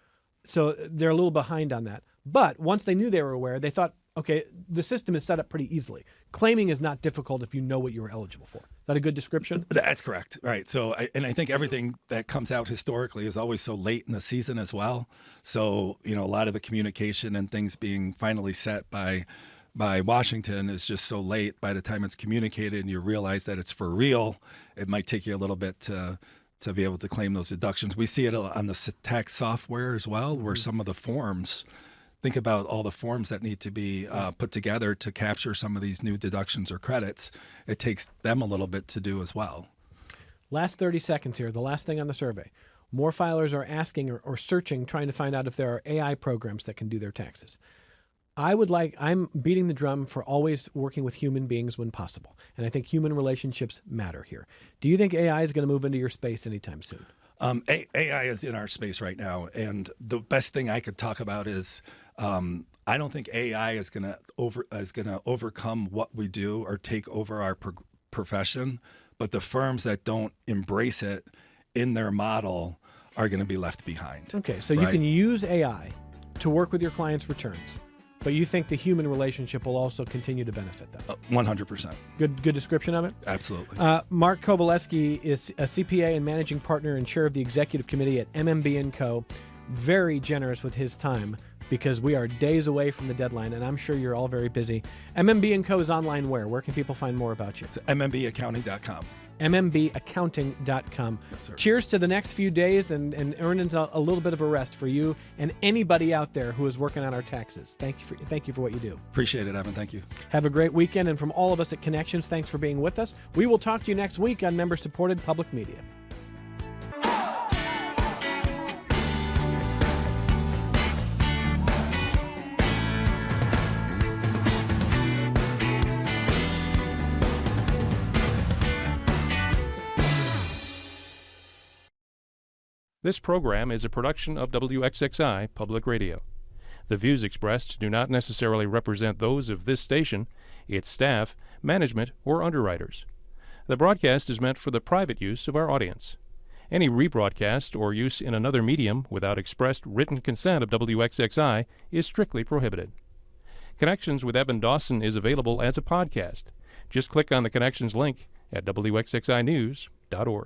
Speaker 2: So they're a little behind on that. But once they knew they were aware, they thought, okay, the system is set up pretty easily. Claiming is not difficult if you know what you were eligible for. Is that a good description?
Speaker 9: That's correct. Right. So, I think everything that comes out historically is always so late in the season as well. So, a lot of the communication and things being finally set by Washington is just so late. By the time it's communicated and you realize that it's for real, it might take you a little bit to be able to claim those deductions. We see it on the tax software as well, where some of the forms, think about all the forms that need to be put together to capture some of these new deductions or credits. It takes them a little bit to do as well.
Speaker 2: Last 30 seconds here, the last thing on the survey. More filers are asking or searching, trying to find out if there are AI programs that can do their taxes. I'm beating the drum for always working with human beings when possible. And I think human relationships matter here. Do you think AI is going to move into your space anytime soon?
Speaker 9: AI is in our space right now. And the best thing I could talk about is I don't think AI is going to overcome what we do or take over our profession. But the firms that don't embrace it in their model are going to be left behind.
Speaker 2: Okay, so you can use AI to work with your clients' returns. But you think the human relationship will also continue to benefit them?
Speaker 9: 100%.
Speaker 2: Good description of it?
Speaker 9: Absolutely.
Speaker 2: Mark Kovaleski is a CPA and managing partner and chair of the executive committee at MMB+CO. Very generous with his time because we are days away from the deadline, and I'm sure you're all very busy. MMB+Co is online where? Where can people find more about you?
Speaker 9: It's MMBaccounting.com.
Speaker 2: MMBaccounting.com.
Speaker 9: Yes, sir.
Speaker 2: Cheers to the next few days and earnings a little bit of a rest for you and anybody out there who is working on our taxes. Thank you for what you do.
Speaker 9: Appreciate it, Evan. Thank you.
Speaker 2: Have a great weekend, and from all of us at Connections, thanks for being with us. We will talk to you next week on member-supported public media.
Speaker 10: This program is a production of WXXI Public Radio. The views expressed do not necessarily represent those of this station, its staff, management, or underwriters. The broadcast is meant for the private use of our audience. Any rebroadcast or use in another medium without expressed written consent of WXXI is strictly prohibited. Connections with Evan Dawson is available as a podcast. Just click on the Connections link at WXXInews.org.